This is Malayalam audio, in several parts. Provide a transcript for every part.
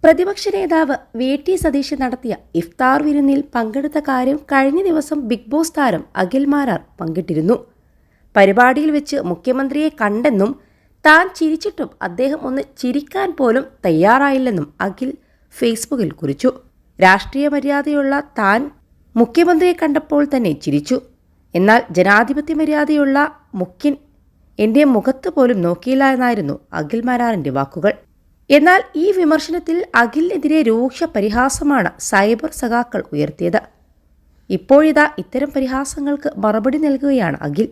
പ്രതിപക്ഷ നേതാവ് VT സതീശൻ നടത്തിയ ഇഫ്താർ വിരുന്നിൽ പങ്കെടുത്ത കാര്യം കഴിഞ്ഞ ദിവസം ബിഗ് ബോസ് താരം അഖിൽ മാരാർ പങ്കിട്ടിരുന്നു. പരിപാടിയിൽ വെച്ച് മുഖ്യമന്ത്രിയെ കണ്ടെന്നും താൻ ചിരിച്ചിട്ടും അദ്ദേഹം ഒന്ന് ചിരിക്കാൻ പോലും തയ്യാറായില്ലെന്നും അഖിൽ ഫേസ്ബുക്കിൽ കുറിച്ചു. രാഷ്ട്രീയ മര്യാദയുള്ള താൻ മുഖ്യമന്ത്രിയെ കണ്ടപ്പോൾ തന്നെ ചിരിച്ചു. എന്നാൽ ജനാധിപത്യ മര്യാദയുള്ള മുഖ്യൻ എൻ്റെ മുഖത്ത് പോലും നോക്കിയില്ല എന്നായിരുന്നു അഖിൽ മാരാറിൻ്റെ വാക്കുകൾ. എന്നാൽ ഈ വിമർശനത്തിൽ അഖിലിനെതിരെ രൂക്ഷ പരിഹാസമാണ് സൈബർ സഖാക്കൾ ഉയർത്തിയത്. ഇപ്പോഴിതാ ഇത്തരം പരിഹാസങ്ങൾക്ക് മറുപടി നൽകുകയാണ് അഖിൽ.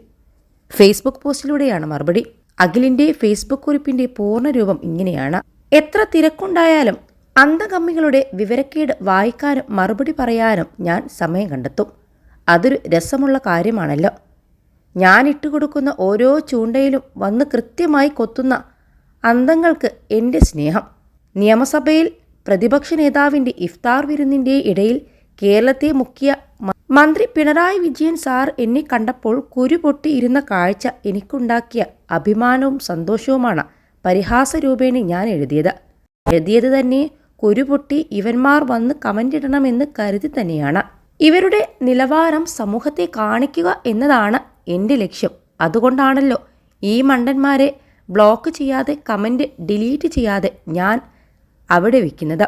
ഫേസ്ബുക്ക് പോസ്റ്റിലൂടെയാണ് മറുപടി. അഖിലിൻ്റെ ഫേസ്ബുക്ക് കുറിപ്പിൻ്റെ പൂർണ്ണരൂപം ഇങ്ങനെയാണ്: എത്ര തിരക്കുണ്ടായാലും അന്തകമ്മികളുടെ വിവരക്കേട് വായിക്കാനും മറുപടി പറയാനും ഞാൻ സമയം കണ്ടെത്തും. അതൊരു രസമുള്ള കാര്യമാണല്ലോ. ഞാൻ ഇട്ടുകൊടുക്കുന്ന ഓരോ ചൂണ്ടയിലും വന്ന് കൃത്യമായി കൊത്തുന്ന അന്തങ്ങൾക്ക് എൻ്റെ സ്നേഹം. നിയമസഭയിൽ പ്രതിപക്ഷ നേതാവിൻ്റെ ഇഫ്താർ വിരുന്നിൻ്റെ ഇടയിൽ കേരളത്തെ മുക്കിയ മന്ത്രി പിണറായി വിജയൻ സാർ എന്നെ കണ്ടപ്പോൾ കുരുപൊട്ടി ഇരുന്ന കാഴ്ച എനിക്കുണ്ടാക്കിയ അഭിമാനവും സന്തോഷവുമാണ് പരിഹാസരൂപേണ ഞാൻ എഴുതിയത് തന്നെ കുരുപൊട്ടി ഇവന്മാർ വന്ന് കമൻ്റ് ഇടണമെന്ന് കരുതി തന്നെയാണ്. ഇവരുടെ നിലവാരം സമൂഹത്തെ കാണിക്കുക എന്നതാണ് എൻ്റെ ലക്ഷ്യം. അതുകൊണ്ടാണല്ലോ ഈ മണ്ടന്മാരെ ബ്ലോക്ക് ചെയ്യാതെ കമൻ്റ് ഡിലീറ്റ് ചെയ്യാതെ ഞാൻ അവിടെ വയ്ക്കുന്നത്.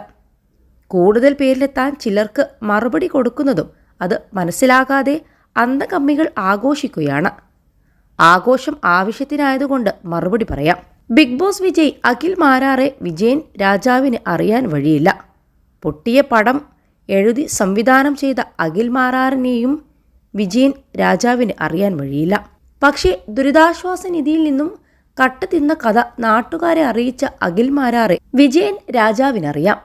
കൂടുതൽ പേരിലെത്താൻ ചിലർക്ക് മറുപടി കൊടുക്കുന്നതും അത് മനസ്സിലാകാതെ അന്തകമ്മികൾ ആഘോഷിക്കുകയാണ്. ആഘോഷം ആവശ്യത്തിനായതുകൊണ്ട് മറുപടി പറയാം. ബിഗ് ബോസ് വിജയ് അഖിൽ മാരാറെ വിജയൻ രാജാവിന് അറിയാൻ വഴിയില്ല. പൊട്ടിയ പടം എഴുതി സംവിധാനം ചെയ്ത അഖിൽ മാരാറിനെയും വിജയൻ രാജാവിന് അറിയാൻ വഴിയില്ല. പക്ഷേ ദുരിതാശ്വാസ നിധിയിൽ നിന്നും കട്ട് തിന്ന കഥ നാട്ടുകാരെ അറിയിച്ച അഖിൽ മാരാറെ വിജയൻ രാജാവിനറിയാം.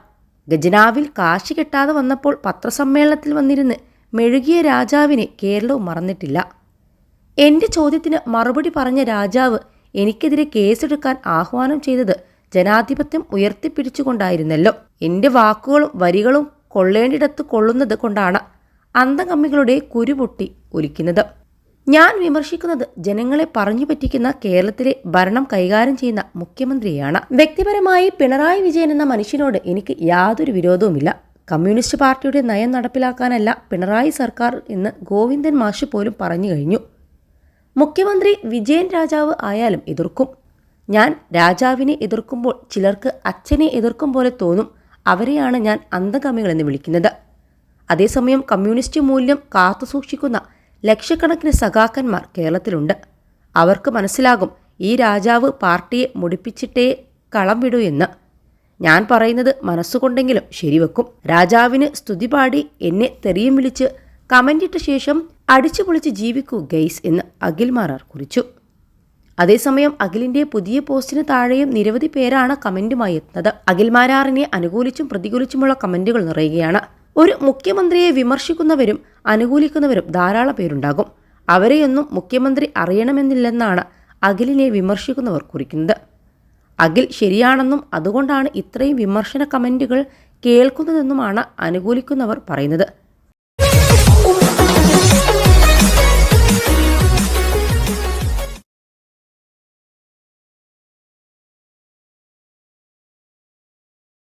ഖജനാവിൽ കാശ് കിട്ടാതെ വന്നപ്പോൾ പത്രസമ്മേളനത്തിൽ വന്നിരുന്ന് മെഴുകിയ രാജാവിനെ കേരളവും മറന്നിട്ടില്ല. എൻ്റെ ചോദ്യത്തിന് മറുപടി പറഞ്ഞ രാജാവ് എനിക്കെതിരെ കേസെടുക്കാൻ ആഹ്വാനം ചെയ്തത് ജനാധിപത്യം ഉയർത്തിപ്പിടിച്ചുകൊണ്ടായിരുന്നല്ലോ. എൻ്റെ വാക്കുകളും വരികളും കൊള്ളേണ്ടിടത്ത് കൊള്ളുന്നത് കൊണ്ടാണ് അന്തകമ്മികളുടെ കുരുപൊട്ടി ഒലിക്കുന്നത്. ഞാൻ വിമർശിക്കുന്നത് ജനങ്ങളെ പറഞ്ഞു പറ്റിക്കുന്ന കേരളത്തിലെ ഭരണം കൈകാര്യം ചെയ്യുന്ന മുഖ്യമന്ത്രിയെയാണ്. വ്യക്തിപരമായി പിണറായി വിജയൻ എന്ന മനുഷ്യനോട് എനിക്ക് യാതൊരു വിരോധവുമില്ല. കമ്മ്യൂണിസ്റ്റ് പാർട്ടിയുടെ നയം നടപ്പിലാക്കാനല്ല പിണറായി സർക്കാർ എന്ന് ഗോവിന്ദൻ മാഷ് പോലും പറഞ്ഞു കഴിഞ്ഞു. മുഖ്യമന്ത്രി വിജയൻ രാജാവ് ആയാലും എതിർക്കും. ഞാൻ രാജാവിനെ എതിർക്കുമ്പോൾ ചിലർക്ക് അച്ഛനെ എതിർക്കും പോലെ തോന്നും. അവരെയാണ് ഞാൻ അന്തകമ്മികളെന്ന് വിളിക്കുന്നത്. അതേസമയം കമ്മ്യൂണിസ്റ്റ് മൂല്യം കാത്തുസൂക്ഷിക്കുന്ന ലക്ഷക്കണക്കിന് സഖാക്കന്മാർ കേരളത്തിലുണ്ട്. അവർക്ക് മനസ്സിലാകും ഈ രാജാവ് പാർട്ടിയെ മുടിപ്പിച്ചിട്ടേ കളം വിടൂ എന്ന്. ഞാൻ പറയുന്നത് മനസ്സുകൊണ്ടെങ്കിലും ശരിവെക്കും. രാജാവിന് സ്തുതി പാടി എന്നെ തെറിയും വിളിച്ച് കമൻ്റിട്ട ശേഷം അടിച്ചുപൊളിച്ച് ജീവിക്കൂ ഗൈസ് എന്ന് അഖിൽ മാരാർ കുറിച്ചു. അതേസമയം അഖിലിൻ്റെ പുതിയ പോസ്റ്റിന് താഴെയും നിരവധി പേരാണ് കമൻറ്റുമായി എത്തുന്നത്. അഖിൽ മാരാറിനെ അനുകൂലിച്ചും പ്രതികൂലിച്ചുമുള്ള കമൻറ്റുകൾ നിറയുകയാണ്. ഒരു മുഖ്യമന്ത്രിയെ വിമർശിക്കുന്നവരും അനുകൂലിക്കുന്നവരും ധാരാളം പേരുണ്ടാകും. അവരെയൊന്നും മുഖ്യമന്ത്രി അറിയണമെന്നില്ലെന്നാണ് അഖിലിനെ വിമർശിക്കുന്നവർ കുറിക്കുന്നത്. അഖിൽ ശരിയാണെന്നും അതുകൊണ്ടാണ് ഇത്രയും വിമർശന കമൻറ്റുകൾ കേൾക്കുന്നതെന്നുമാണ് അനുകൂലിക്കുന്നവർ പറയുന്നത്.